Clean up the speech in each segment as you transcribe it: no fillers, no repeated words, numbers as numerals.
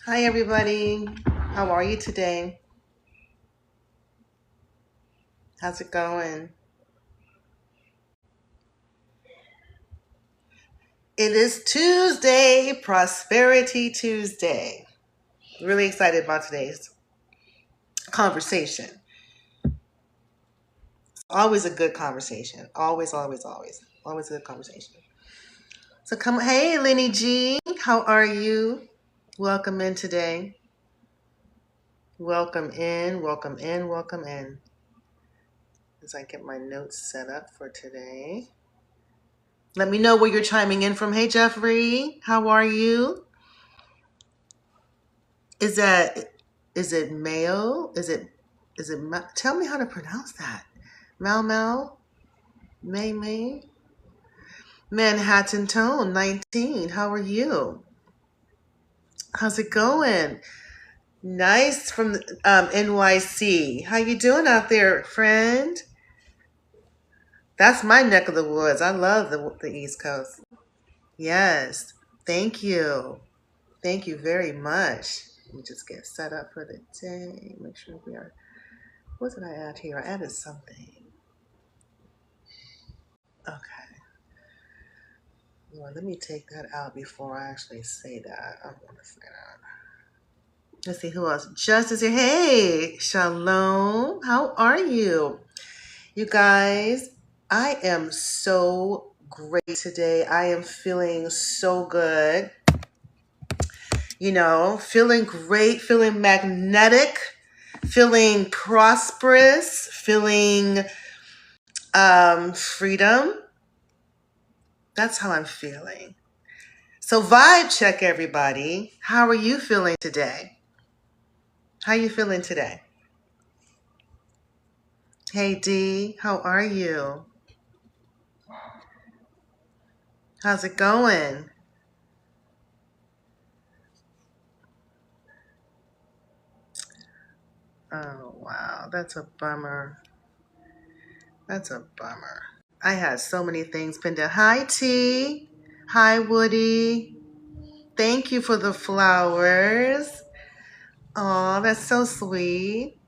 Hi, everybody. How are you today? How's it going? It is Tuesday, Prosperity Tuesday. Really excited about today's conversation. Always a good conversation. Always, always, always. Always a good conversation. So come, hey, Lenny G. How are you? Welcome in today. Welcome in, welcome in, welcome in. As I get my notes set up for today. Let me know where you're chiming in from. Hey, Jeffrey. How are you? Is that is it Mayo? Tell me how to pronounce that. Mal Mal May May Manhattan Tone 19. How are you? How's it going? Nice from NYC. How you doing out there, friend? That's my neck of the woods. I love the East Coast. Yes. Thank you. Thank you very much. Let me just get set up for the day. Make sure we are. What did I add here? I added something. Okay. Well, let me take that out before I actually say that. I want to say that. Let's see who else. Justice here. Hey, Shalom. How are you? You guys, I am so great today. I am feeling so good. Feeling great, feeling magnetic, feeling prosperous, feeling freedom. That's how I'm feeling. So vibe check, everybody. How are you feeling today? How you feeling today? Hey D, how are you? How's it going? Oh wow, that's a bummer. That's a bummer. I had so many things pinned down. Hi T. Hi Woody. Thank you for the flowers. Oh, that's so sweet.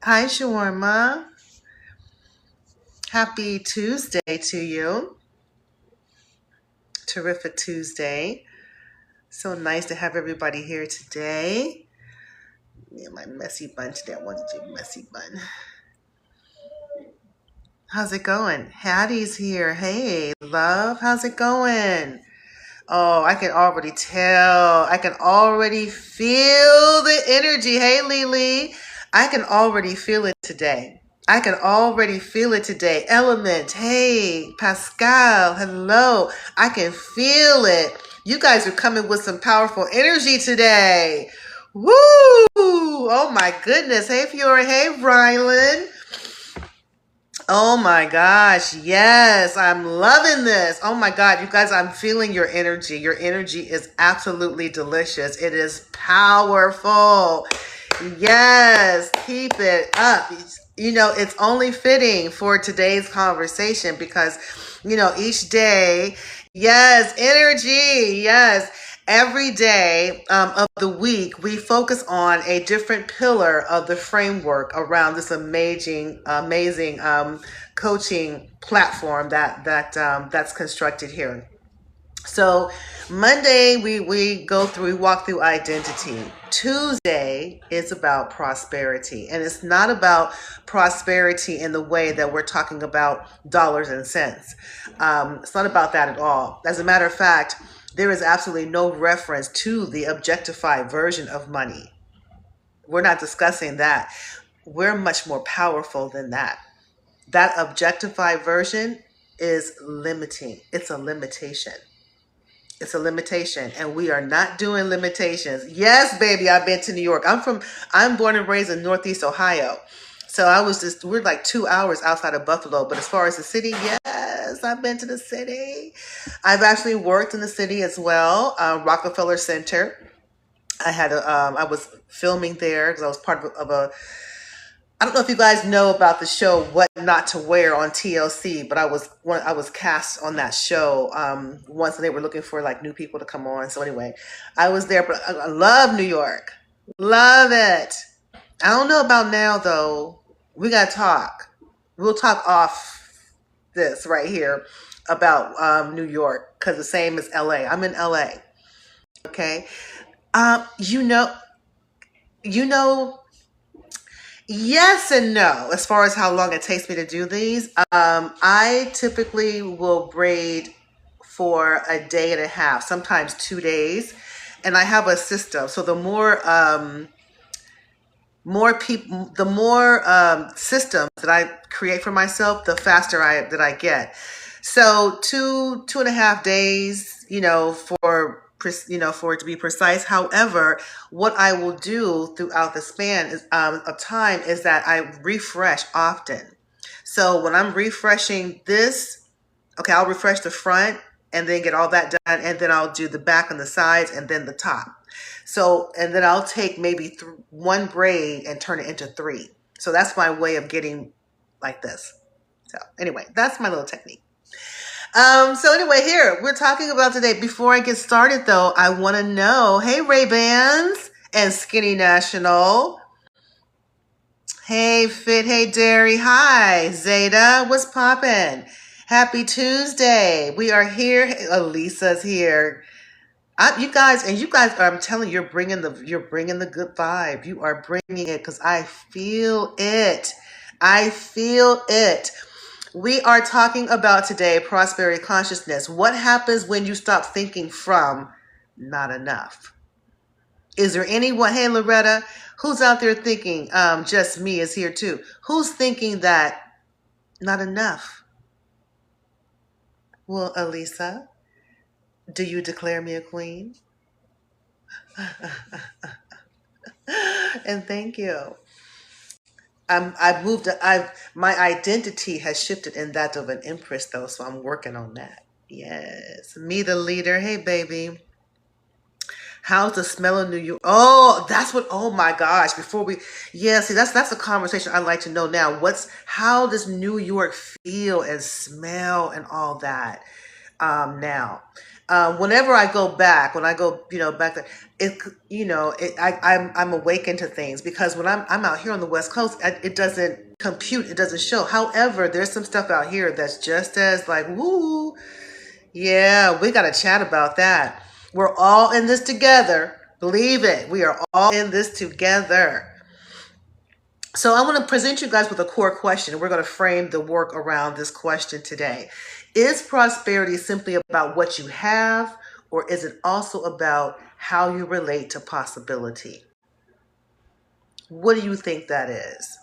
Hi Shawarma. Happy Tuesday to you. Terrific Tuesday. So nice to have everybody here today. Yeah, my messy bun today. I wanted to do messy bun. How's it going? Hattie's here. Hey, love. How's it going? Oh, I can already tell. I can already feel the energy. Hey, Lily. I can already feel it today. I can already feel it today. Element. Hey, Pascal. Hello. I can feel it. You guys are coming with some powerful energy today. Woo! Oh my goodness. Hey, Fiora. Hey, Rylan. Oh my gosh. Yes, I'm loving this. Oh my God. You guys, I'm feeling your energy. Your energy is absolutely delicious. It is powerful. Yes, keep it up. It's only fitting for today's conversation because, each day, yes, energy, yes. Every day of the week, we focus on a different pillar of the framework around this amazing coaching platform that's constructed here. So Monday we walk through identity. Tuesday is about prosperity, and it's not about prosperity in the way that we're talking about dollars and cents. It's not about that at all. As a matter of fact, there is absolutely no reference to the objectified version of money. We're not discussing that. We're much more powerful than that. That objectified version is limiting. It's a limitation. It's a limitation, and we are not doing limitations. Yes, baby, I've been to New York. I'm born and raised in Northeast Ohio. So we're like 2 hours outside of Buffalo. But as far as the city, yes, I've been to the city. I've actually worked in the city as well, Rockefeller Center. I was filming there because I was part of a I don't know if you guys know about the show What Not to Wear on TLC, but I was cast on that show once, and they were looking for like new people to come on. So anyway, I was there, but I love New York, love it. I don't know about now though. We gotta talk. We'll talk off this right here about New York because the same as LA. I'm in LA. Okay. You know, you know. Yes and no, as far as how long it takes me to do these. I typically will braid for a day and a half, sometimes 2 days. And I have a system. So the more people, the more systems that I create for myself, the faster that I get. So 2.5 days, for it to be precise. However, what I will do throughout the span of time is that I refresh often. So when I'm refreshing this, okay, I'll refresh the front and then get all that done, and then I'll do the back and the sides and then the top. So, and then I'll take maybe one braid and turn it into three. So that's my way of getting like this. So anyway, that's my little technique. So anyway, here we're talking about today. Before I get started though, I want to know, hey Ray-Bans and Skinny National. Hey Fit, hey Derry, hi Zeta, what's poppin'? Happy Tuesday. We are here. Elisa's here. You guys, I'm telling you, you're bringing the good vibe. You are bringing it because I feel it. I feel it. We are talking about today prosperity consciousness. What happens when you stop thinking from not enough? Is there anyone? Hey, Loretta, who's out there thinking? Just me is here too. Who's thinking that not enough? Well, Elisa, do you declare me a queen? And thank you. I've moved. My identity has shifted in that of an empress, though, so I'm working on that. Yes, me the leader. Hey, baby, how's the smell of New York? Oh, that's what. Oh my gosh! Before we, yeah, see, that's a conversation I'd like to know now. How does New York feel and smell and all that? Now. Whenever I go back, when I go, back there, I'm awakened to things because when I'm out here on the West Coast, it doesn't compute, it doesn't show. However, there's some stuff out here that's just as like, woo, yeah, we got to chat about that. We're all in this together. Believe it. We are all in this together. So I want to present you guys with a core question. We're going to frame the work around this question today. Is prosperity simply about what you have, or is it also about how you relate to possibility? What do you think that is?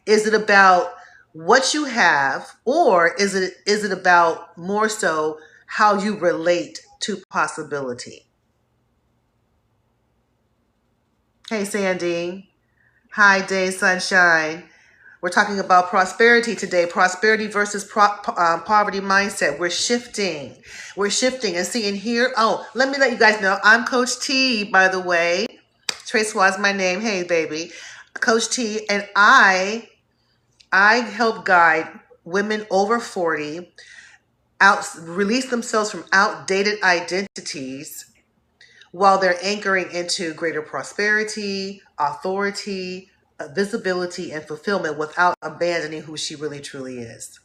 Is it about what you have, or is it about more so how you relate to possibility? Hey, Sandy. Hi, Day Sunshine. We're talking about prosperity today. Prosperity versus poverty mindset. We're shifting. We're shifting. And see, in here, let me let you guys know, I'm Coach T, by the way. Trace was my name. Hey, baby. Coach T. And I help guide women over 40 release themselves from outdated identities while they're anchoring into greater prosperity, authority, visibility, and fulfillment without abandoning who she really truly is.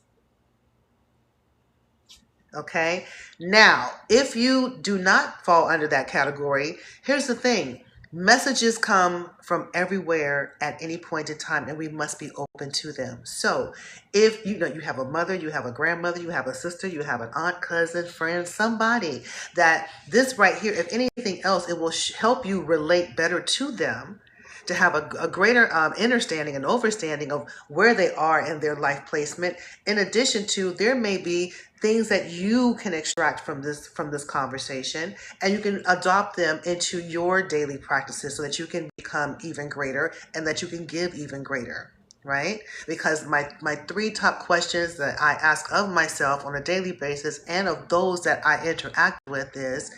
Okay? Now, if you do not fall under that category, here's the thing. Messages come from everywhere at any point in time, and we must be open to them. So if you have a mother, you have a grandmother, you have a sister, you have an aunt, cousin, friend, somebody that this right here, if anything else, it will help you relate better to them, to have a greater understanding and overstanding of where they are in their life placement. In addition to, there may be things that you can extract from this conversation, and you can adopt them into your daily practices so that you can become even greater and that you can give even greater, right? Because my three top questions that I ask of myself on a daily basis and of those that I interact with is,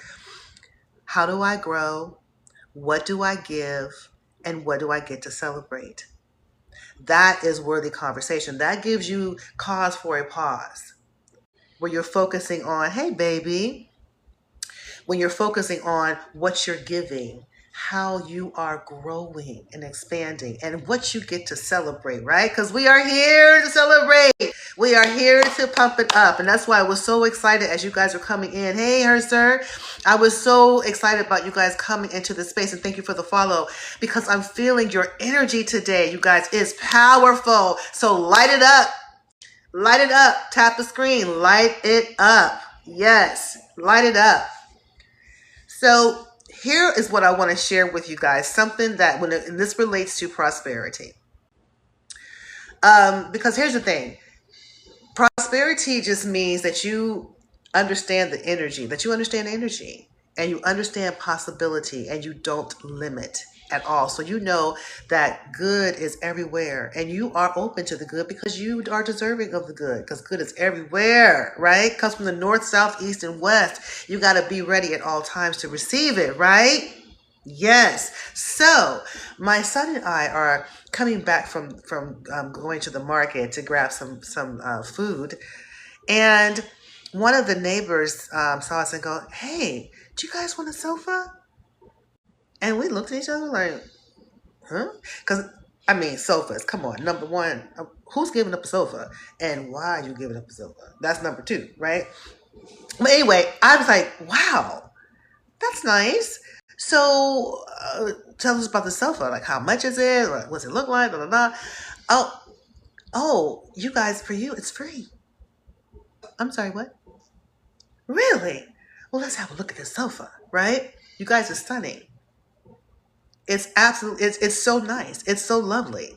how do I grow? What do I give? And what do I get to celebrate? That is worthy conversation. That gives you cause for a pause where you're focusing on, hey, baby, when you're focusing on what you're giving, how you are growing and expanding, and what you get to celebrate, right? Because we are here to celebrate. We are here to pump it up. And that's why I was so excited as you guys are coming in. Hey, her sir. I was so excited about you guys coming into the space, and thank you for the follow, because I'm feeling your energy today, you guys. Is powerful. So light it up. Light it up. Tap the screen. Light it up. Yes. Light it up. So here is what I want to share with you guys, something that and this relates to prosperity. Because here's the thing. Prosperity just means that you understand the energy, and you understand possibility, and you don't limit at all. So you know that good is everywhere, and you are open to the good because you are deserving of the good, because good is everywhere, right? Comes from the north, south, east, and west. You got to be ready at all times to receive it, right? Yes. So my son and I are coming back from going to the market to grab some food, and one of the neighbors saw us and go, "Hey, do you guys want a sofa?" And we looked at each other like, "Huh?" Because I mean, sofas. Come on. Number one, who's giving up a sofa, and why are you giving up a sofa? That's number two, right? But anyway, I was like, "Wow, that's nice." So tell us about the sofa. Like, how much is it? Or what's it look like? Blah, blah, blah. Oh, you guys, for you, it's free. I'm sorry, what? Really? Well, let's have a look at the sofa, right? You guys are stunning. It's absolutely, it's so nice. It's so lovely.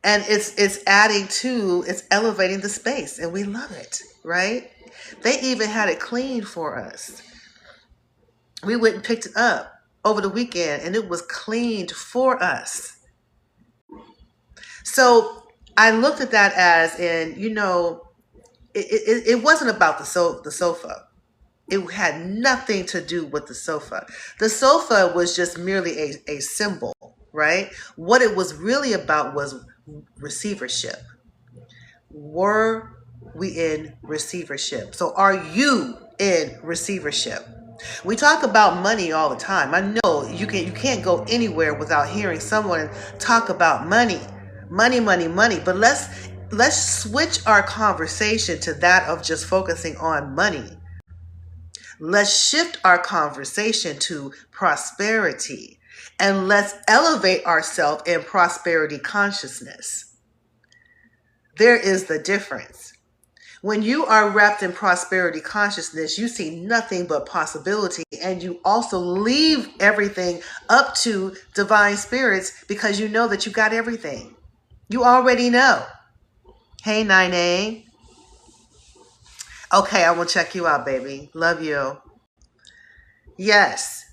And it's elevating the space, and we love it, right? They even had it cleaned for us. We went and picked it up over the weekend, and it was cleaned for us. So I looked at that as in, it wasn't about the sofa. It had nothing to do with the sofa. The sofa was just merely a symbol, right? What it was really about was receivership. Were we in receivership? So are you in receivership? We talk about money all the time. I know you can't go anywhere without hearing someone talk about money. Money, money, money. But let's switch our conversation to that of just focusing on money. Let's shift our conversation to prosperity, and let's elevate ourselves in prosperity consciousness. There is the difference. When you are wrapped in prosperity consciousness, you see nothing but possibility, and you also leave everything up to divine spirits because you know that you got everything. You already know. Hey, 9A. Okay, I will check you out, baby. Love you. Yes.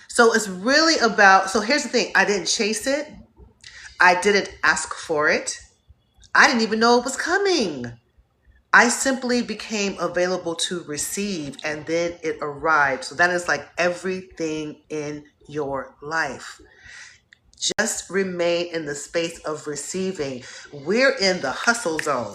So it's really about, so here's the thing. I didn't chase it. I didn't ask for it. I didn't even know it was coming. I simply became available to receive, and then it arrived. So that is like everything in your life. Just remain in the space of receiving. We're in the hustle zone.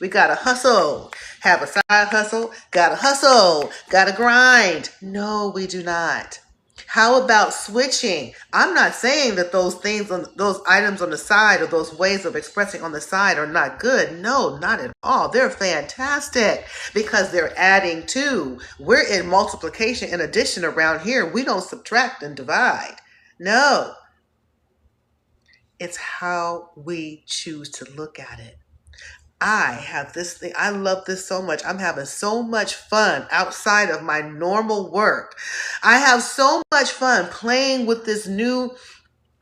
We got to hustle, have a side hustle, got to hustle, got to grind. No, we do not. How about switching? I'm not saying that those things, those items on the side, or those ways of expressing on the side are not good. No, not at all. They're fantastic because they're adding to. We're in multiplication and addition around here. We don't subtract and divide. No. It's how we choose to look at it. I have this thing. I love this so much. I'm having so much fun outside of my normal work. I have so much fun playing with this new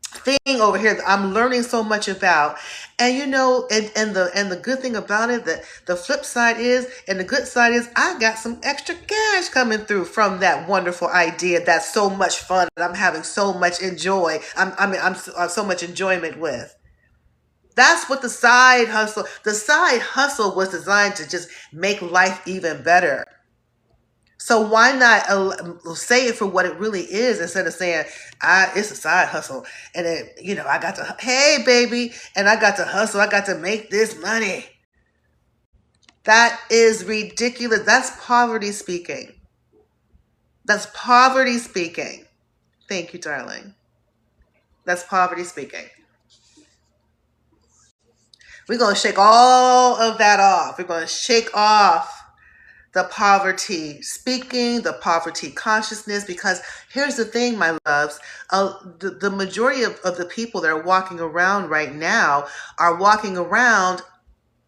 thing over here that I'm learning so much about. And the good thing about it, that the flip side is, and the good side is, I got some extra cash coming through from that wonderful idea. That's so much fun, and I'm having so much I'm so much enjoyment with. That's what the side hustle was designed to just make life even better. So why not say it for what it really is instead of saying, it's a side hustle. And then, I got to, hey, baby, and I got to hustle. I got to make this money. That is ridiculous. That's poverty speaking. That's poverty speaking. Thank you, darling. That's poverty speaking. We're going to shake all of that off. We're going to shake off the poverty speaking, the poverty consciousness, because here's the thing, my loves, the majority of the people that are walking around right now are walking around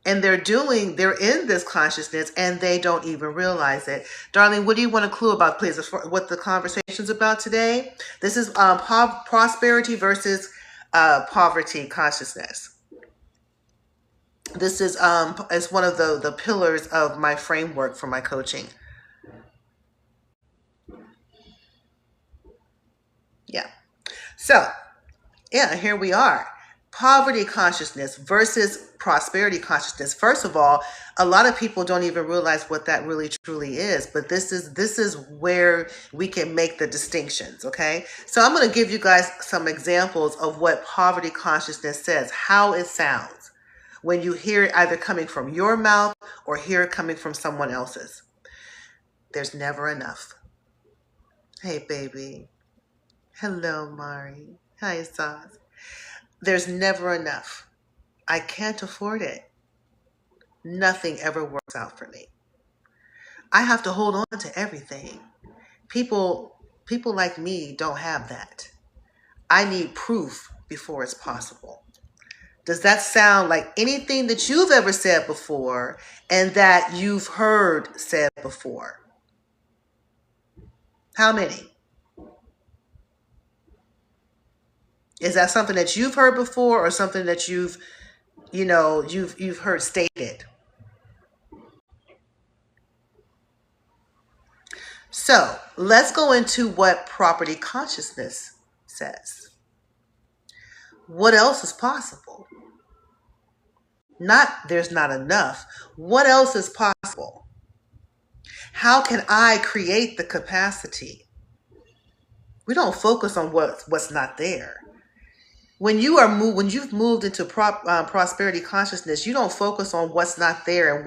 and they're in this consciousness and they don't even realize it. Darling, what do you want to clue about, please, what the conversation's about today? This is prosperity versus poverty consciousness. This is one of the pillars of my framework for my coaching. Yeah. So, yeah, here we are. Poverty consciousness versus prosperity consciousness. First of all, a lot of people don't even realize what that really truly is, but this is where we can make the distinctions, okay? So I'm going to give you guys some examples of what poverty consciousness says, how it sounds when you hear it either coming from your mouth or hear it coming from someone else's. There's never enough. Hey, baby. Hello, Mari. Hi, Saz. There's never enough. I can't afford it. Nothing ever works out for me. I have to hold on to everything. People like me don't have that. I need proof before it's possible. Does that sound like anything that you've ever said before and that you've heard said before? How many? Is that something that you've heard before or something that you've heard stated? So let's go into what property consciousness says. What else is possible? Not there's not enough. What else is possible? How can I create the capacity? We don't focus on what's not there. When you've moved into prosperity consciousness, you don't focus on what's not there and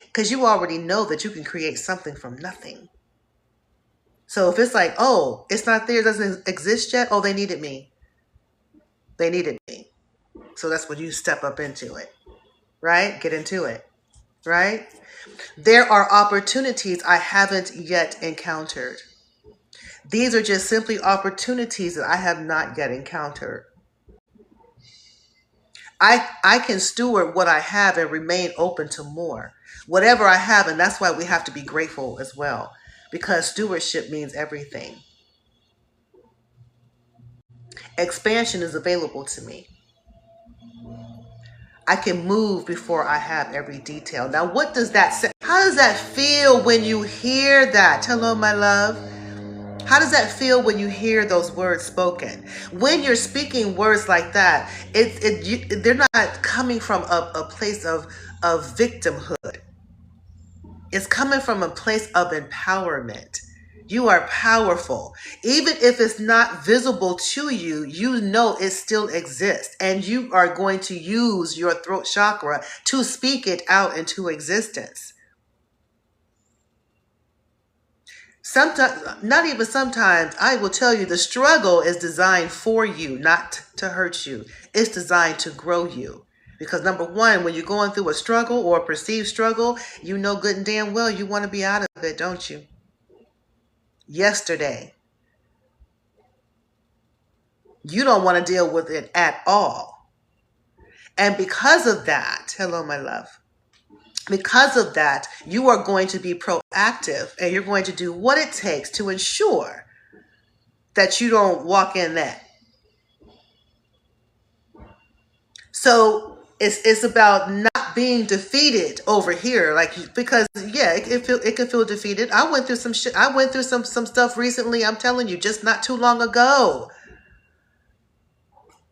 because you already know that you can create something from nothing. So if it's like, oh, it's not there, it doesn't exist yet. Oh, they needed me. They needed me. So that's when you step up into it, right? Get into it, right? There are opportunities I haven't yet encountered. These are just simply opportunities that I have not yet encountered. I can steward what I have and remain open to more. Whatever I have, and that's why we have to be grateful as well, because stewardship means everything. Expansion is available to me. I can move before I have every detail. Now, what does that say? How does that feel when you hear that? Hello, my love. How does that feel when you hear those words spoken? When you're speaking words like that, they're not coming from a place of victimhood. It's coming from a place of empowerment. You are powerful. Even if it's not visible to you, you know it still exists. And you are going to use your throat chakra to speak it out into existence. Sometimes, not even sometimes, I will tell you the struggle is designed for you, not to hurt you. It's designed to grow you. Because number one, when you're going through a struggle or a perceived struggle, you know good and damn well you want to be out of it, don't you? Yesterday. You don't want to deal with it at all. And because of that, hello, my love. Because of that, you are going to be proactive and you're going to do what it takes to ensure that you don't walk in that. So it's about not being defeated over here, because yeah, it can feel defeated. I went through some shit. I went through some stuff recently. I'm telling you, just not too long ago.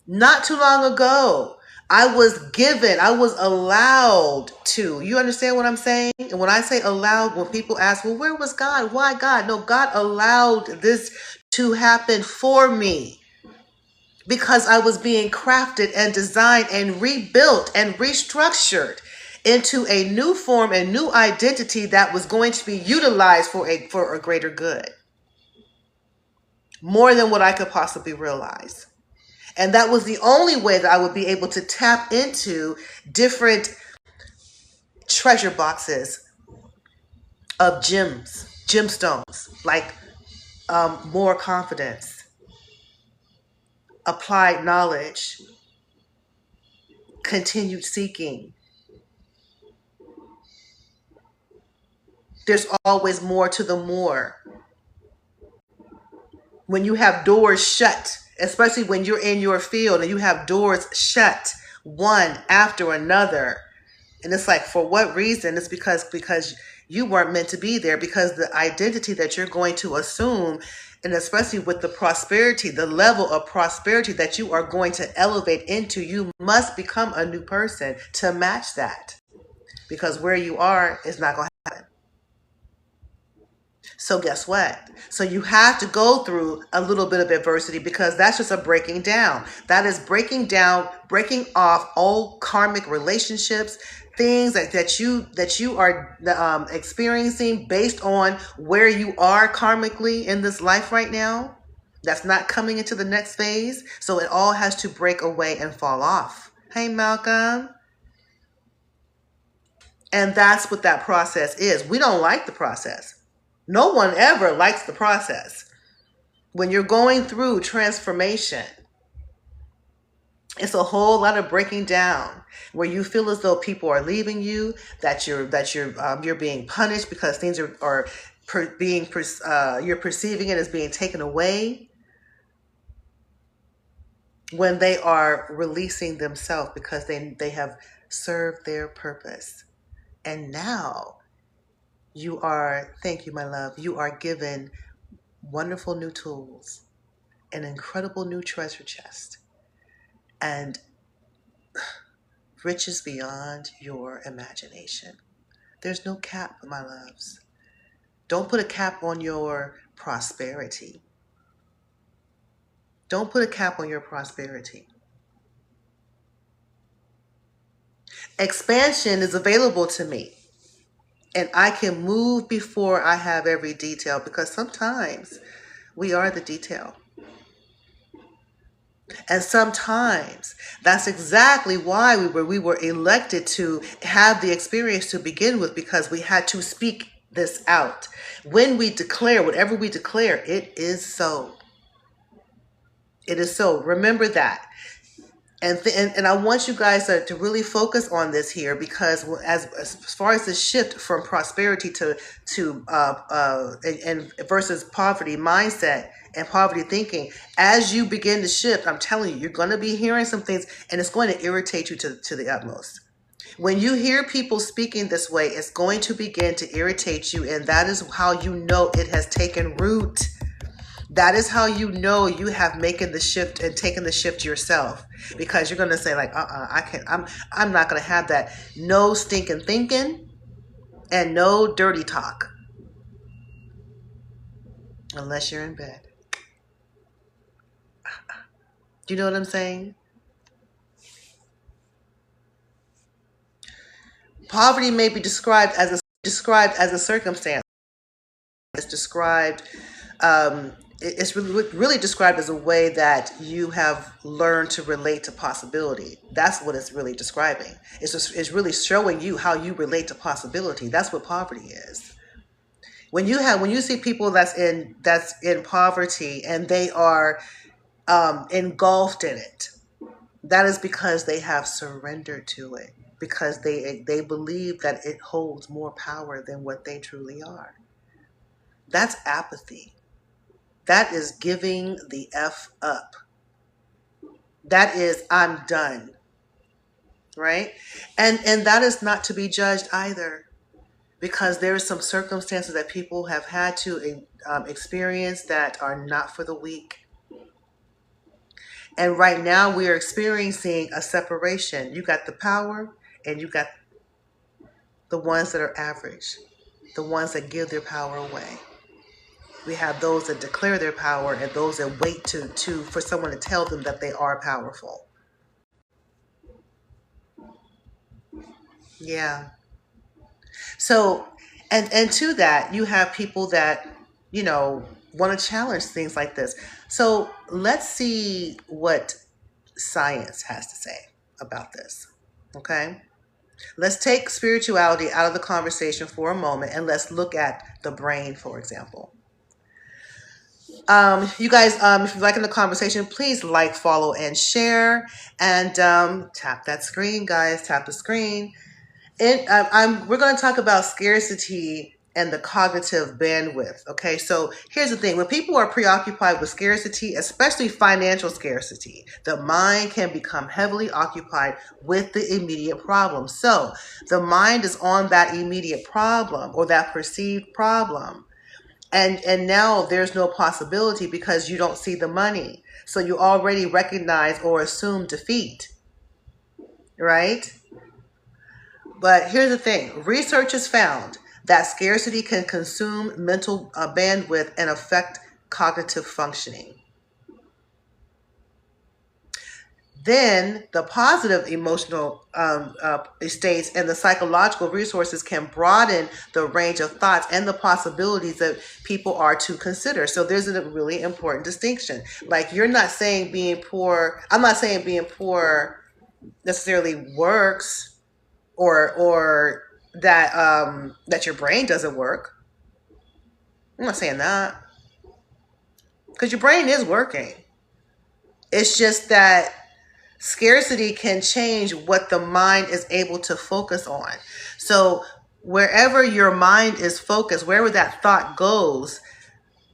Not too long ago, I was given, I was allowed to. You understand what I'm saying? And when I say allowed, when people ask, well, where was God? Why God? No, God allowed this to happen for me because I was being crafted and designed and rebuilt and restructured into a new form and new identity that was going to be utilized for a greater good, more than what I could possibly realize. And that was the only way that I would be able to tap into different treasure boxes of gemstones, like more confidence, applied knowledge, continued seeking. There's always more to the more. When you have doors shut, especially when you're in your field and you have doors shut one after another, and it's like, for what reason? It's because you weren't meant to be there, because the identity that you're going to assume, and especially with the prosperity, the level of prosperity that you are going to elevate into, you must become a new person to match that, because where you are is not going to happen. So guess what? So you have to go through a little bit of adversity, because that's just a breaking down. That is breaking down, breaking off old karmic relationships, things that you are experiencing based on where you are karmically in this life right now. That's not coming into the next phase. So it all has to break away and fall off. Hey, Malcolm. And that's what that process is. We don't like the process. No one ever likes the process. When you're going through transformation, it's a whole lot of breaking down, where you feel as though people are leaving you, that you're being punished because things are you're perceiving it as being taken away, when they are releasing themselves because they have served their purpose. And now you are, thank you, my love, you are given wonderful new tools, an incredible new treasure chest, and riches beyond your imagination. There's no cap, my loves. Don't put a cap on your prosperity. Don't put a cap on your prosperity. Expansion is available to me, and I can move before I have every detail, because sometimes we are the detail. And sometimes that's exactly why we were elected to have the experience to begin with, because we had to speak this out. When we declare, whatever we declare, it is so. It is so. Remember that. And I want you guys to really focus on this here, because as far as the shift from prosperity and versus poverty mindset and poverty thinking, as you begin to shift, I'm telling you, you're going to be hearing some things, and it's going to irritate you to the utmost. When you hear people speaking this way, it's going to begin to irritate you, and that is how you know it has taken root. That is how you know you have making the shift and taken the shift yourself, because you're going to say like, I can't, I'm not going to have that. No stinking thinking and no dirty talk unless you're in bed. Do you know what I'm saying? Poverty may be described as a circumstance. It's described it's really described as a way that you have learned to relate to possibility. That's what it's really describing. It's really showing you how you relate to possibility. That's what poverty is. When you see people that's in poverty and they are engulfed in it, that is because they have surrendered to it, because they believe that it holds more power than what they truly are. That's apathy. That is giving the F up. That is, I'm done. Right? And that is not to be judged either, because there are some circumstances that people have had to experience that are not for the weak. And right now we are experiencing a separation. You got the power and you got the ones that are average, the ones that give their power away. We have those that declare their power and those that wait to for someone to tell them that they are powerful. Yeah. So, and to that, you have people that, you know, want to challenge things like this. So let's see what science has to say about this. Okay. Let's take spirituality out of the conversation for a moment and let's look at the brain, for example. You guys, if you're liking the conversation, please like, follow, and share. And tap that screen, guys. Tap the screen. We're going to talk about scarcity and the cognitive bandwidth. Okay, so here's the thing. When people are preoccupied with scarcity, especially financial scarcity, the mind can become heavily occupied with the immediate problem. So the mind is on that immediate problem or that perceived problem. And now there's no possibility because you don't see the money. So you already recognize or assume defeat, right? But here's the thing. Research has found that scarcity can consume mental bandwidth and affect cognitive functioning. Then the positive emotional states and the psychological resources can broaden the range of thoughts and the possibilities that people are to consider. So there's a really important distinction. Like you're not saying being poor, I'm not saying being poor necessarily works or that that your brain doesn't work. I'm not saying that. Because your brain is working. It's just that scarcity can change what the mind is able to focus on. So wherever your mind is focused, wherever that thought goes,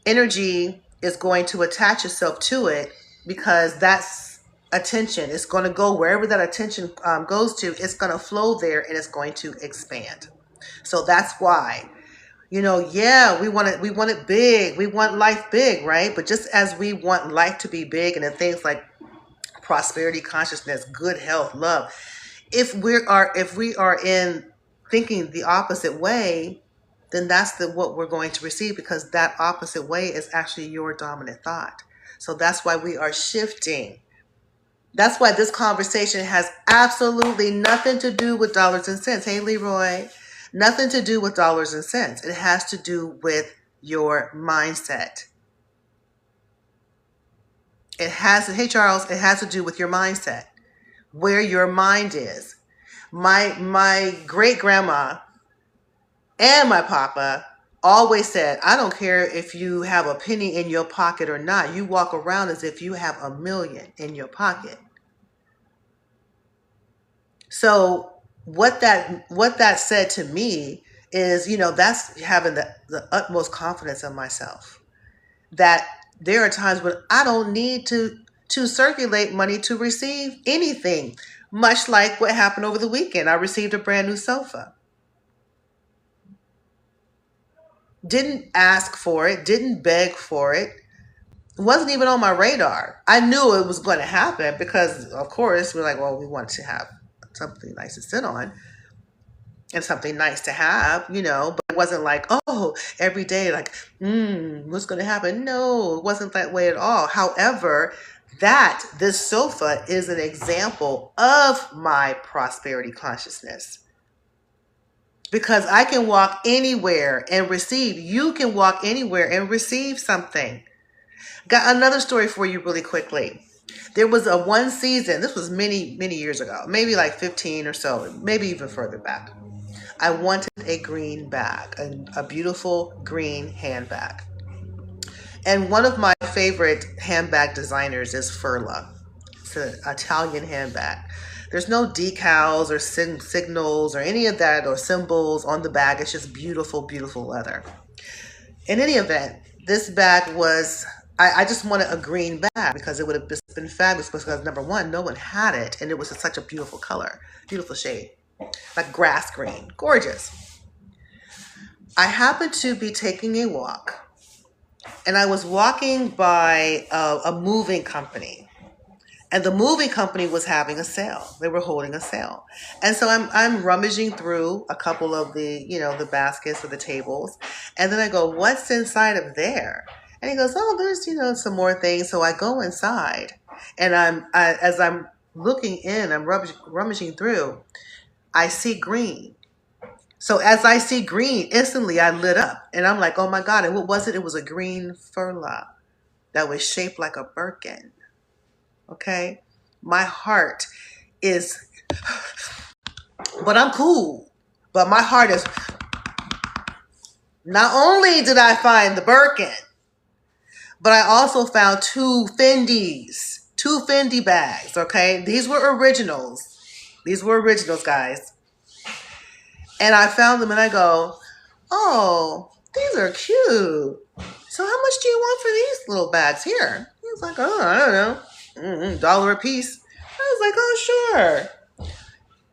energy is going to attach itself to it because that's attention. It's going to go wherever that attention goes to, it's going to flow there and it's going to expand. So that's why, yeah, we want it big. We want life big, right? But just as we want life to be big and then things like prosperity, consciousness, good health, love, if we are in thinking the opposite way, then that's what we're going to receive because that opposite way is actually your dominant thought. So that's why we are shifting. That's why this conversation has absolutely nothing to do with dollars and cents. Hey, Leroy, nothing to do with dollars and cents. It has to do with your mindset. Hey, Charles, it has to do with your mindset, where your mind is. My great grandma and my papa always said, I don't care if you have a penny in your pocket or not. You walk around as if you have $1 million in your pocket. So what that said to me is, that's having the utmost confidence in myself. That there are times when I don't need to circulate money to receive anything, much like what happened over the weekend. I received a brand new sofa. Didn't ask for it, didn't beg for it. It wasn't even on my radar. I knew it was going to happen because, of course, we're like, well, we want to have something nice to sit on and something nice to have, but it wasn't like, oh, every day, like, what's going to happen? No, it wasn't that way at all. However, this sofa is an example of my prosperity consciousness. Because I can walk anywhere and receive. You can walk anywhere and receive something. Got another story for you really quickly. There was a one season, this was many, many years ago, maybe like 15 or so, maybe even further back. I wanted a green bag, a beautiful green handbag. And one of my favorite handbag designers is Furla. It's an Italian handbag. There's no decals or signals or any of that or symbols on the bag. It's just beautiful, beautiful leather. In any event, this bag was, I just wanted a green bag because it would have just been fabulous because number one, no one had it and it was such a beautiful color, beautiful shade, like grass green, gorgeous. I happened to be taking a walk and I was walking by a moving company. And the movie company was having a sale. They were holding a sale. And so I'm rummaging through a couple of the, the baskets or the tables. And then I go, what's inside of there? And he goes, oh, there's, some more things. So I go inside and as I'm looking in, I'm rummaging through, I see green. So as I see green, instantly I lit up and I'm like, oh my God. And what was it? It was a green furla that was shaped like a Birkin. Okay. My heart is, but I'm cool. But my heart is, not only did I find the Birkin, but I also found two Fendi bags. Okay. These were originals. These were originals, guys. And I found them and I go, oh, these are cute. So how much do you want for these little bags here? He was like, oh, I don't know. $1 a piece. I was like, oh, sure.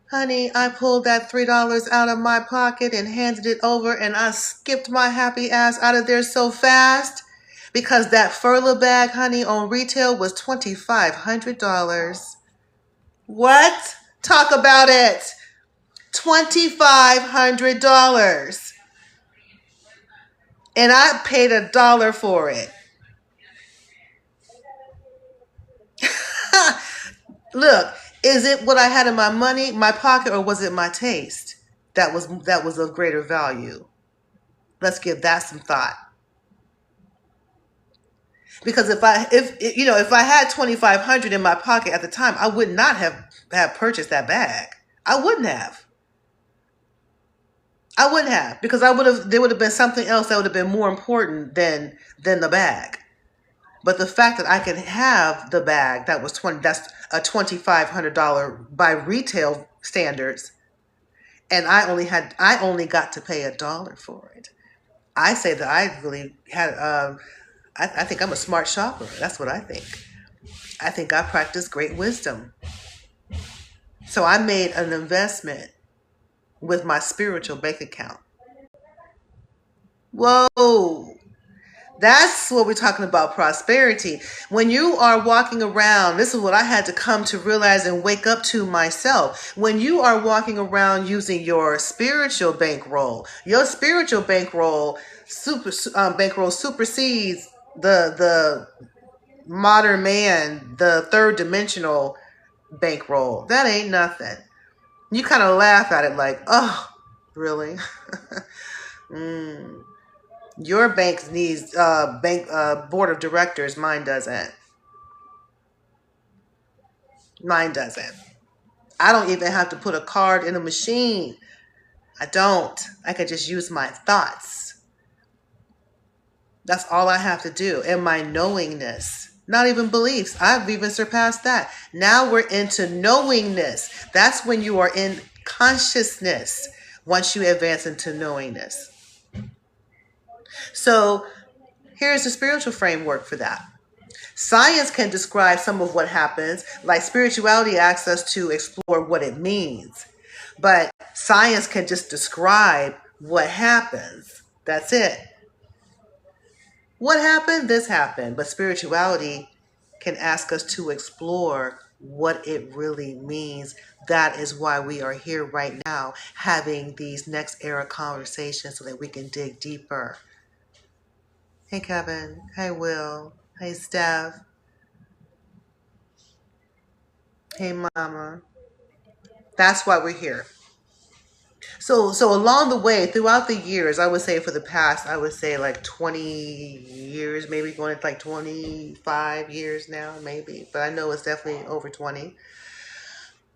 Honey, I pulled that $3 out of my pocket and handed it over, and I skipped my happy ass out of there so fast because that furla bag, honey, on retail was $2,500. What? Talk about it. $2,500. And I paid $1 for it. Look, is it what I had in my pocket, or was it my taste that was of greater value? Let's give that some thought. Because if I had $2,500 in my pocket at the time, I would not have purchased that bag. I wouldn't have. Because there would have been something else that would have been more important than the bag. But the fact that I could have the bag that's a $2,500 by retail standards, and I only got to pay $1 for it. I say that I really had. I think I'm a smart shopper. That's what I think. I think I practice great wisdom. So I made an investment with my spiritual bank account. Whoa. That's what we're talking about, prosperity. When you are walking around, this is what I had to come to realize and wake up to myself. When you are walking around using your spiritual bankroll, your spiritual bankroll supersedes the modern man, the third dimensional bankroll. That ain't nothing. You kind of laugh at it like, oh, really? Your bank needs board of directors. Mine doesn't. Mine doesn't. I don't even have to put a card in a machine. I don't. I can just use my thoughts. That's all I have to do. And my knowingness. Not even beliefs. I've even surpassed that. Now we're into knowingness. That's when you are in consciousness. Once you advance into knowingness. So here's the spiritual framework for that. Science can describe some of what happens, like spirituality asks us to explore what it means. But science can just describe what happens. That's it. What happened? This happened. But spirituality can ask us to explore what it really means. That is why we are here right now, having these next era conversations so that we can dig deeper. Hey, Kevin. Hey, Will. Hey, Steph. Hey, Mama. That's why we're here. So along the way, throughout the years, I would say for the past, like 20 years, maybe going to like 25 years now, maybe. But I know it's definitely over 20.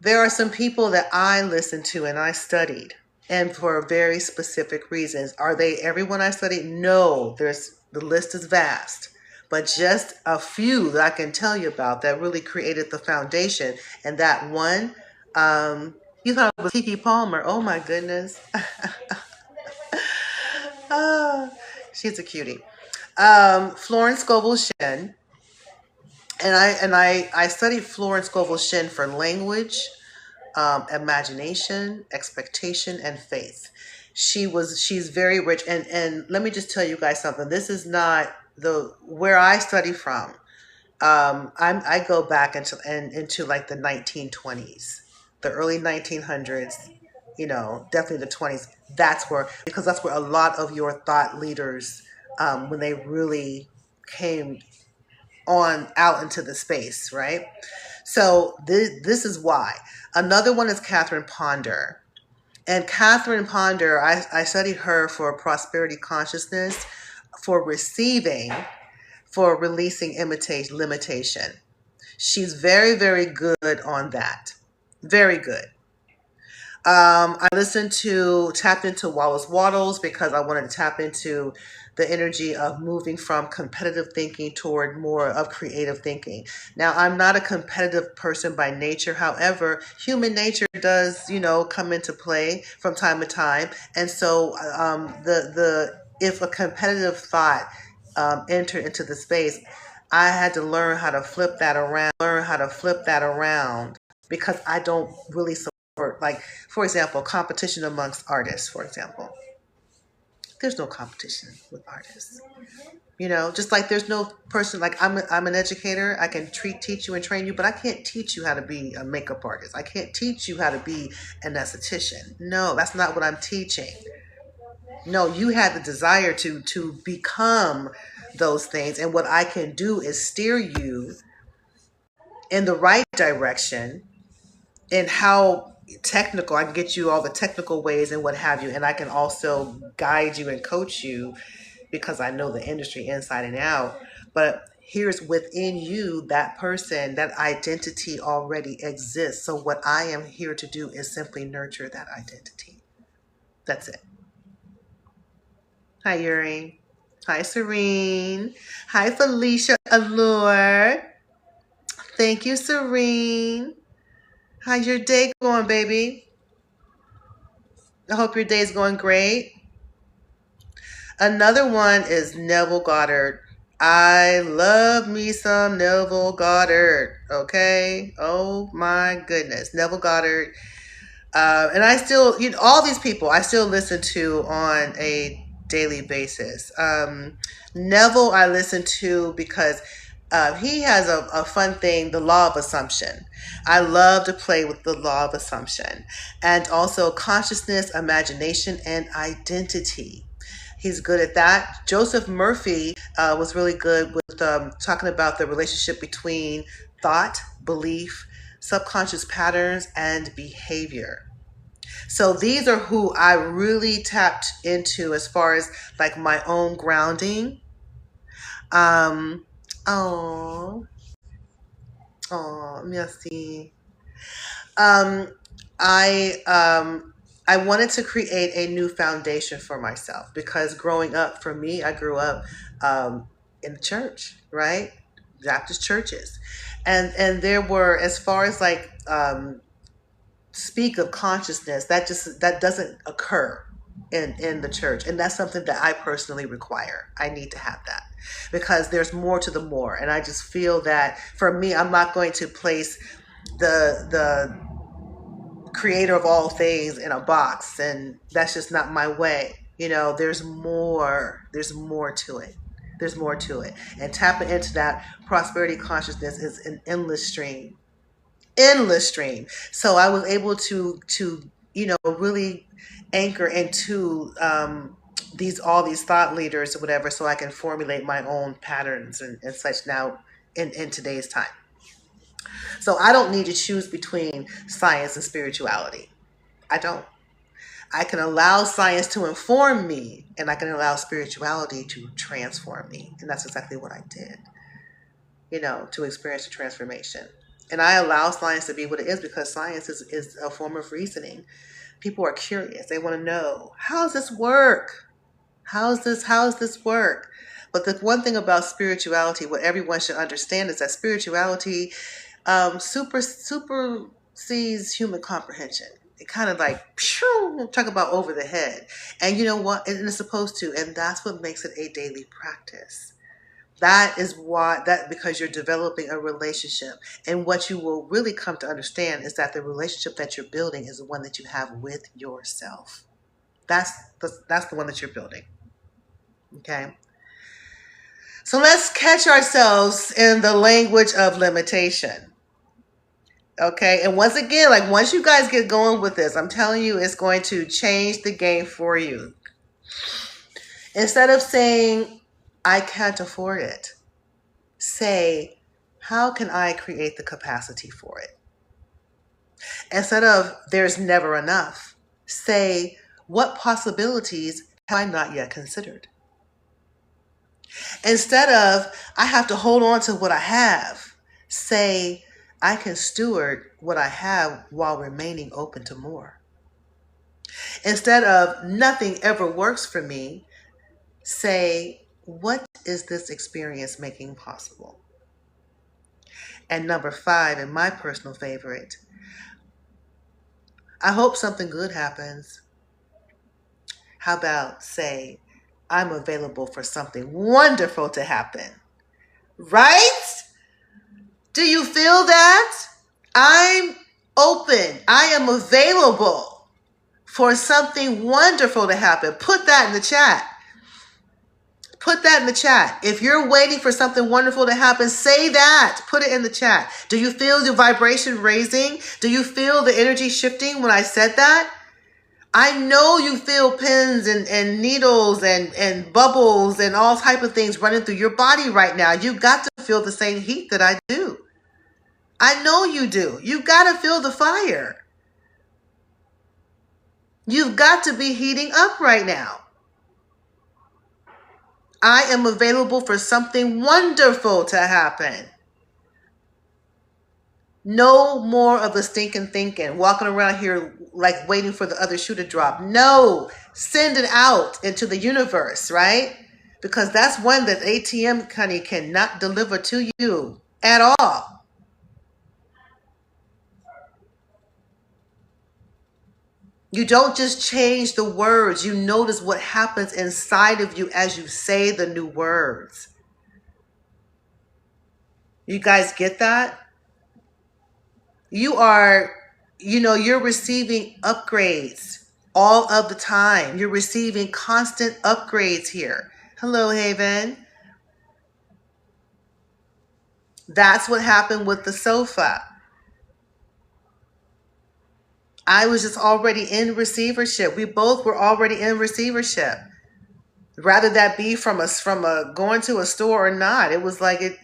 There are some people that I listened to and I studied, and for very specific reasons. Are they everyone I studied? No, the list is vast. But just a few that I can tell you about that really created the foundation. And that one, you thought it was Kiki Palmer. Oh my goodness. She's a cutie. Florence Scovel Shinn. And I studied Florence Scovel Shinn for language, imagination, expectation, and faith. She's very rich. And let me just tell you guys something. This is not where I study from. I go back into like the 1920s, the early 1900s, definitely the 20s. That's where, because that's where a lot of your thought leaders, when they really came on out into the space, right? So this is why. Another one is Catherine Ponder. And Catherine Ponder, I studied her for prosperity consciousness, for receiving, for releasing imitation limitation. She's very, very good on that. Very good. I tapped into Wallace Waddles because I wanted to tap into the energy of moving from competitive thinking toward more of creative thinking. Now, I'm not a competitive person by nature. However, human nature does, come into play from time to time. And so, if a competitive thought entered into the space, I had to learn how to flip that around. Because I don't really support, like, for example, competition amongst artists, for example. There's no competition with artists. Just like there's no person, like I'm an educator. I can teach you and train you, but I can't teach you how to be a makeup artist. I can't teach you how to be an esthetician. No, that's not what I'm teaching. No, you had the desire to become those things, and what I can do is steer you in the right direction, and how technical I can get you all the technical ways and what have you. And I can also guide you and coach you because I know the industry inside and out. But here's within you, that person, that identity already exists. So what I am here to do is simply nurture that identity. That's it. Hi, Yuri. Hi, Serene. Hi, Felicia Allure. Thank you, Serene. How's your day going, baby? I hope your day is going great. Another one is Neville Goddard. I love me some Neville Goddard. Okay. Oh my goodness. Neville Goddard. And I still, all these people I still listen to on a daily basis. Neville, I listen to because he has a fun thing, the law of assumption. I love to play with the law of assumption, and also consciousness, imagination, and identity. He's good at that. Joseph Murphy was really good with talking about the relationship between thought, belief, subconscious patterns, and behavior. So these are who I really tapped into as far as like my own grounding. Um, oh, merci. Um, I wanted to create a new foundation for myself because growing up, for me, I grew up in the church, right? Baptist churches, and there were, as far as like speak of consciousness, that doesn't occur in the church, and that's something that I personally require. I need to have that because there's more to the more, and I just feel that for me, I'm not going to place the creator of all things in a box, and that's just not my way. There's more to it. There's more to it, and tapping into that prosperity consciousness is an endless stream. So I was able to really anchor into these all these thought leaders or whatever, so I can formulate my own patterns and such now in today's time. So I don't need to choose between science and spirituality. I don't. I can allow science to inform me, and I can allow spirituality to transform me. And that's exactly what I did, to experience the transformation. And I allow science to be what it is because science is a form of reasoning. People are curious. They want to know, how does this work? How's this work? But the one thing about spirituality, what everyone should understand, is that spirituality supersedes human comprehension. It kind of like talk about over the head, and you know what? And it's supposed to, and that's what makes it a daily practice. That is why that because you're developing a relationship, and what you will really come to understand is that the relationship that you're building is the one that you have with yourself. That's the one that you're building. Okay. So let's catch ourselves in the language of limitation. Okay. And once again, like once you guys get going with this, I'm telling you, it's going to change the game for you. Instead of saying, I can't afford it, say, how can I create the capacity for it? Instead of, there's never enough, say, what possibilities have I not yet considered? Instead of, I have to hold on to what I have, say, I can steward what I have while remaining open to more. Instead of, nothing ever works for me, say, what is this experience making possible? And number 5, and my personal favorite, I hope something good happens. How about say, I'm available for something wonderful to happen? Right? Do you feel that? I'm open. I am available for something wonderful to happen. Put that in the chat. Put that in the chat. If you're waiting for something wonderful to happen, say that. Put it in the chat. Do you feel the vibration raising? Do you feel the energy shifting when I said that? I know you feel pins and needles and bubbles and all type of things running through your body right now. You got to feel the same heat that I do. I know you do. You got to feel the fire. You've got to be heating up right now. I am available for something wonderful to happen. No more of the stinking thinking, walking around here like waiting for the other shoe to drop. No, send it out into the universe, right? Because that's one that ATM, honey, cannot deliver to you at all. You don't just change the words. You notice what happens inside of you as you say the new words. You guys get that? You're receiving upgrades all of the time. You're receiving constant upgrades here. Hello, Haven. That's what happened with the sofa. I was just already in receivership. We both were already in receivership. Rather that be from a going to a store or not. It was like it.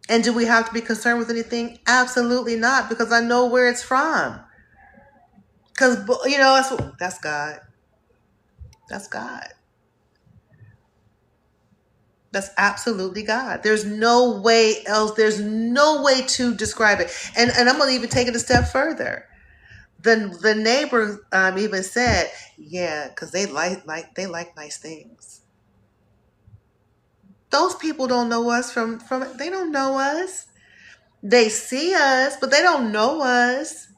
And do we have to be concerned with anything? Absolutely not, because I know where it's from. Because that's God. That's God. That's absolutely God. There's no way else. There's no way to describe it. And I'm going to even take it a step further. The neighbor even said, yeah, because they like nice things. Those people don't know us from they don't know us. They see us, but they don't know us.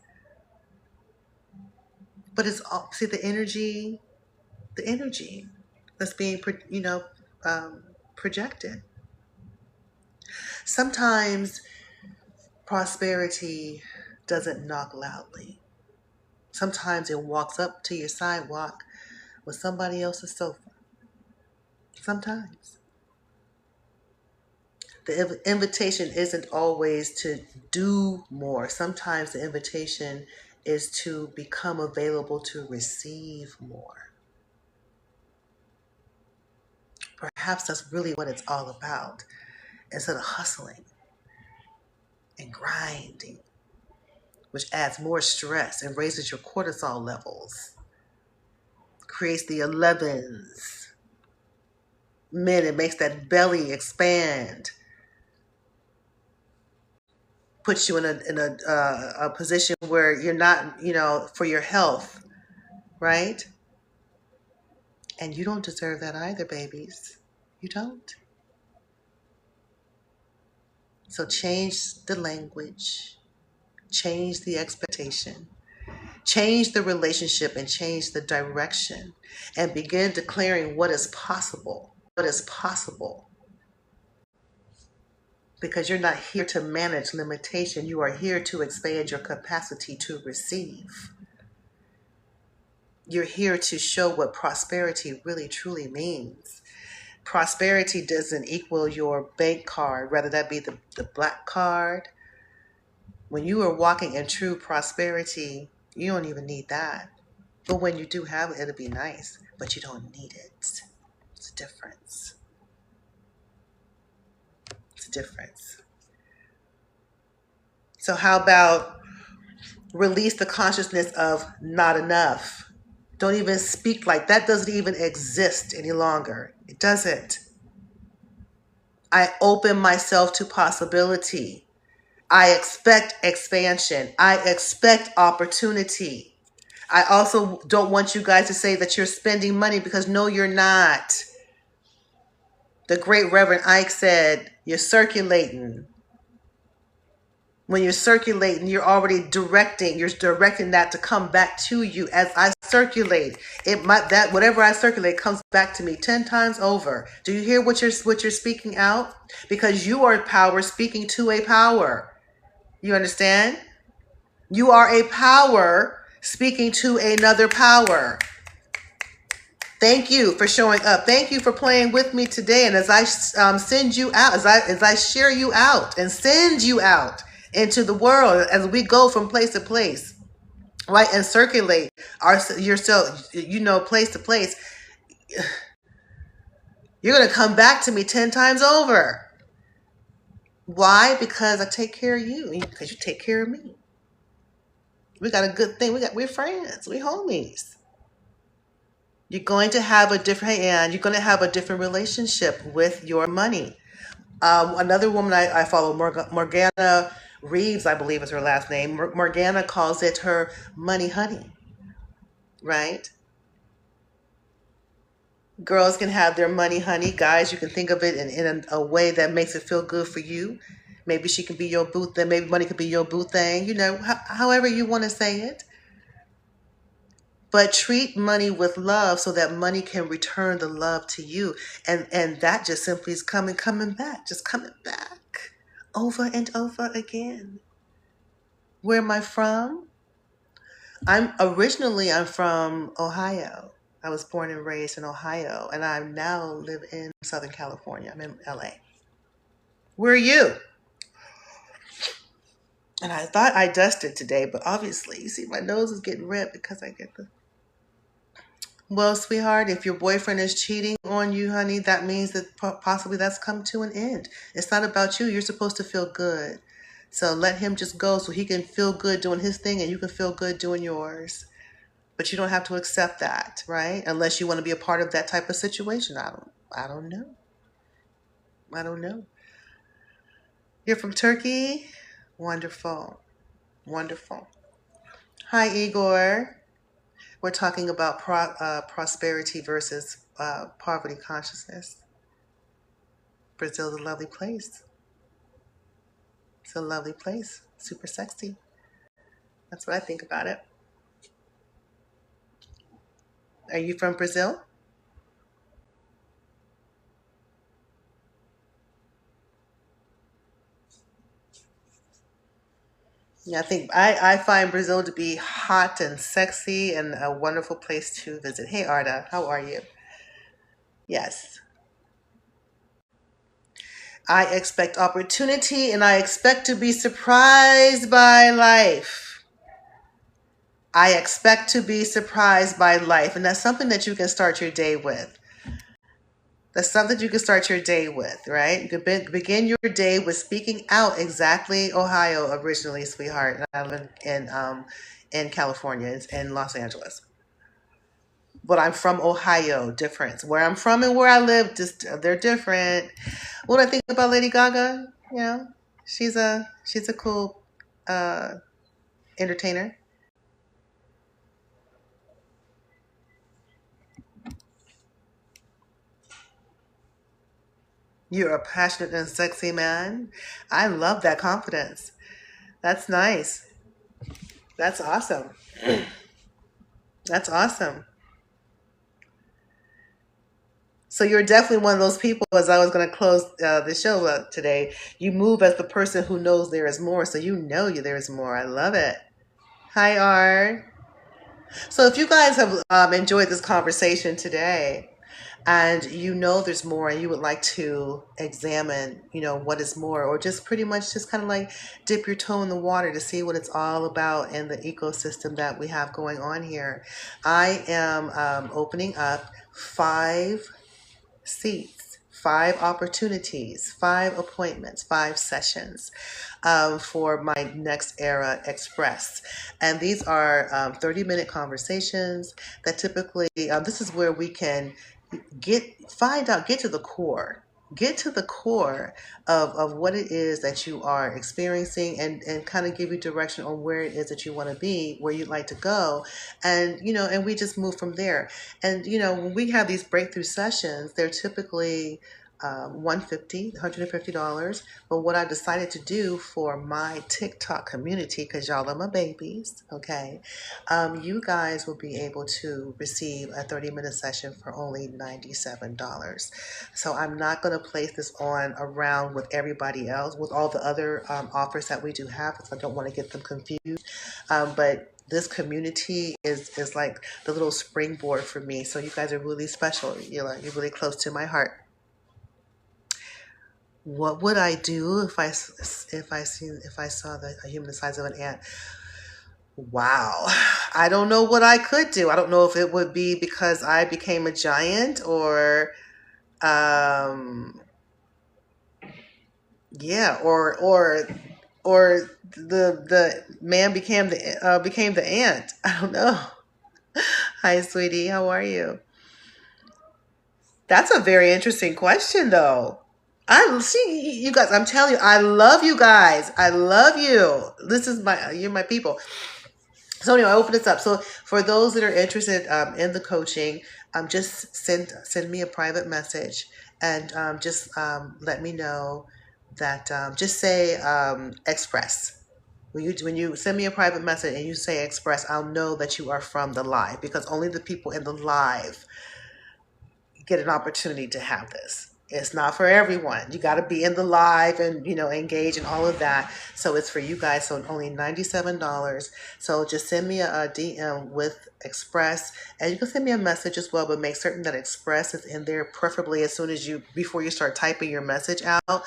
But it's all, see the energy that's being projected. Sometimes prosperity doesn't knock loudly. Sometimes it walks up to your sidewalk with somebody else's sofa. Sometimes. The invitation isn't always to do more. Sometimes the invitation is to become available to receive more. Perhaps that's really what it's all about. Instead of hustling and grinding, which adds more stress and raises your cortisol levels, creates the 11s. Men, it makes that belly expand, puts you in a position where you're not, for your health, right? And you don't deserve that either, babies. You don't. So change the language, change the expectation, change the relationship, and change the direction, and begin declaring what is possible. What is possible. Because you're not here to manage limitation. You are here to expand your capacity to receive. You're here to show what prosperity really truly means. Prosperity doesn't equal your bank card, whether that be the black card. When you are walking in true prosperity, you don't even need that. But when you do have it, it'll be nice, but you don't need it. It's a difference. It's a difference. So how about release the consciousness of not enough? Don't even speak like that. Doesn't even exist any longer. It doesn't. I open myself to possibility. I expect expansion. I expect opportunity. I also don't want you guys to say that you're spending money, because no, you're not. The great Reverend Ike said, you're circulating. When you're circulating, you're already directing. You're directing that to come back to you. As I circulate, that whatever I circulate comes back to me 10 times over. Do you hear what you're speaking out? Because you are power speaking to a power. You understand? You are a power speaking to another power. Thank you for showing up. Thank you for playing with me today. And as I send you out, as I share you out and send you out into the world, as we go from place to place, right, and circulate yourself, place to place, you're going to come back to me 10 times over. Why? Because I take care of you. Because you take care of me. We got a good thing. We're friends. We're homies. You're going to have a different relationship with your money. Another woman I follow, Morgana Reeves, I believe is her last name. Morgana calls it her money honey, right? Girls can have their money honey. Guys, you can think of it in a way that makes it feel good for you. Maybe she can be your boo thing. Maybe money could be your boo thing. However you want to say it. But treat money with love so that money can return the love to you. And that just simply is coming back. Just coming back over and over again. Where am I from? I'm from Ohio. I was born and raised in Ohio, and I now live in Southern California. I'm in LA. Where are you? And I thought I dusted today, but obviously, you see my nose is getting red because I get the... Well, sweetheart, if your boyfriend is cheating on you, honey, that means that possibly that's come to an end. It's not about you. You're supposed to feel good. So let him just go so he can feel good doing his thing and you can feel good doing yours. But you don't have to accept that, right? Unless you want to be a part of that type of situation. I don't know. I don't know. You're from Turkey? Wonderful. Wonderful. Hi, Igor. We're talking about prosperity versus poverty consciousness. Brazil's a lovely place. It's a lovely place. Super sexy. That's what I think about it. Are you from Brazil? Yeah, I find Brazil to be hot and sexy and a wonderful place to visit. Hey, Arda, how are you? Yes. I expect opportunity and I expect to be surprised by life. I expect to be surprised by life. And that's something that you can start your day with. That's something you can start your day with, right? You can begin your day with speaking out exactly Ohio originally, sweetheart. And I live in California, in Los Angeles. But I'm from Ohio, different. Where I'm from and where I live, just they're different. What do I think about Lady Gaga? She's a cool entertainer. You're a passionate and sexy man. I love that confidence. That's nice. That's awesome. That's awesome. So you're definitely one of those people, as I was going to close the show today, you move as the person who knows there is more. So there is more. I love it. Hi, Art. So if you guys have enjoyed this conversation today, and you know there's more and you would like to examine, what is more, or just pretty much just kind of like dip your toe in the water to see what it's all about in the ecosystem that we have going on here. I am opening up 5 seats, 5 opportunities, 5 appointments, 5 sessions for my Next Era Express. And these are 30-minute conversations that typically, this is where we can get to the core. Get to the core of what it is that you are experiencing, and kind of give you direction on where it is that you want to be, where you'd like to go. And, and we just move from there. And, when we have these breakthrough sessions, they're typically $150. But what I decided to do for my TikTok community, because y'all are my babies, okay, you guys will be able to receive a 30-minute session for only $97. So I'm not going to place this on around with everybody else, with all the other offers that we do have, because I don't want to get them confused. But this community is like the little springboard for me. So you guys are really special. You're really close to my heart. What would I do if I saw a human the size of an ant? Wow. I don't know what I could do. I don't know if it would be because I became a giant, or um yeah, or the man became the ant. I don't know. Hi, sweetie. How are you? That's a very interesting question, though. I see you guys. I'm telling you, I love you guys. I love you. You're my people. So anyway, I open this up. So for those that are interested in the coaching, just send me a private message, and just let me know that, just say express. When you send me a private message and you say express, I'll know that you are from the live, because only the people in the live get an opportunity to have this. It's not for everyone. You got to be in the live and, engage and all of that. So it's for you guys. So only $97. So just send me a DM with Express, and you can send me a message as well, but make certain that Express is in there, preferably before you start typing your message out.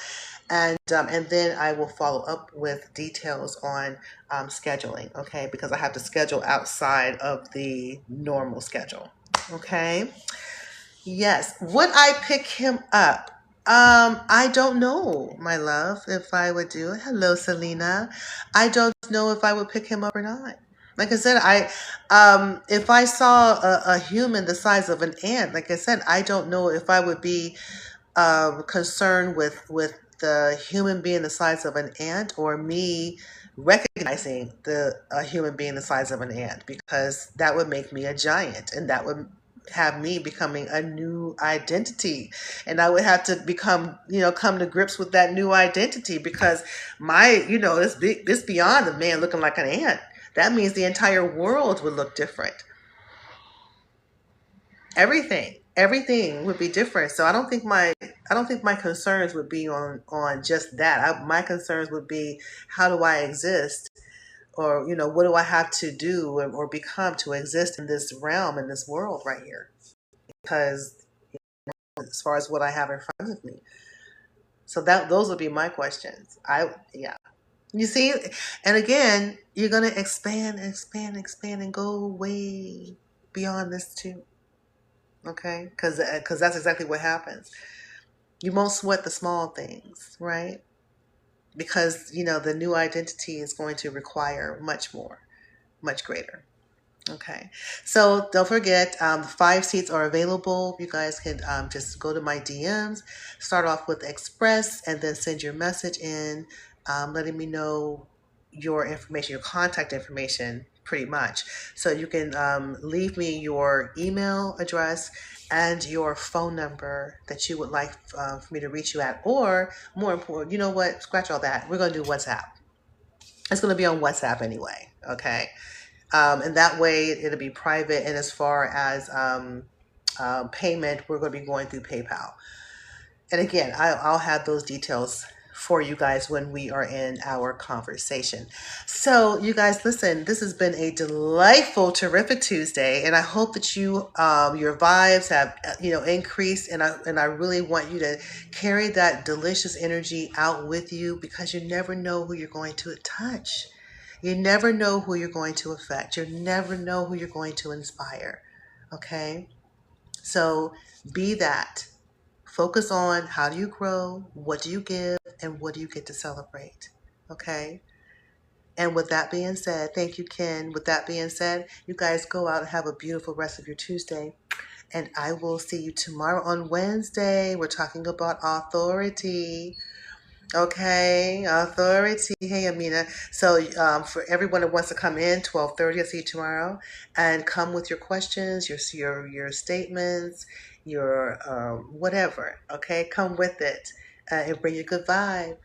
And then I will follow up with details on scheduling, okay? Because I have to schedule outside of the normal schedule, okay? Yes. Would I pick him up? I don't know, my love, if I would do it. Hello, Selena. I don't know if I would pick him up or not. Like I said, if I saw a human the size of an ant, like I said, I don't know if I would be concerned with the human being the size of an ant, or me recognizing the a human being the size of an ant, because that would make me a giant, and that would have me becoming a new identity, and I would have to come to grips with that new identity, because this beyond a man looking like an ant. That means the entire world would look different. Everything would be different. So I don't think my concerns would be on just that. My concerns would be, how do I exist, or what do I have to do or become to exist in this realm, in this world right here? Because as far as what I have in front of me, so that those would be my questions. Yeah. You see, and again, you're gonna expand, expand, expand, and go way beyond this too. Okay, because that's exactly what happens. You won't sweat the small things, right? Because the new identity is going to require much more, much greater. Okay, so don't forget, 5 seats are available. You guys can just go to my DMs, start off with Express, and then send your message in, letting me know your information, your contact information, pretty much. So you can leave me your email address and your phone number that you would like for me to reach you at. Or more important, you know what? Scratch all that. We're going to do WhatsApp. It's going to be on WhatsApp anyway. Okay. And that way it'll be private. And as far as payment, we're going to be going through PayPal. And again, I'll have those details for you guys when we are in our conversation. So, you guys, listen, this has been a delightful, terrific Tuesday, and I hope that your vibes have, increased, and I really want you to carry that delicious energy out with you because you never know who you're going to touch. You never know who you're going to affect. You never know who you're going to inspire. Okay? So be that. Focus on how do you grow, what do you give, and what do you get to celebrate. Okay? And with that being said, thank you, Ken. With that being said, you guys go out and have a beautiful rest of your Tuesday. And I will see you tomorrow on Wednesday. We're talking about authority. Okay, authority. Hey, Amina. So, for everyone that wants to come in, 12:30. I'll see you tomorrow, and come with your questions, your statements, your whatever. Okay, come with it, and bring a good vibe.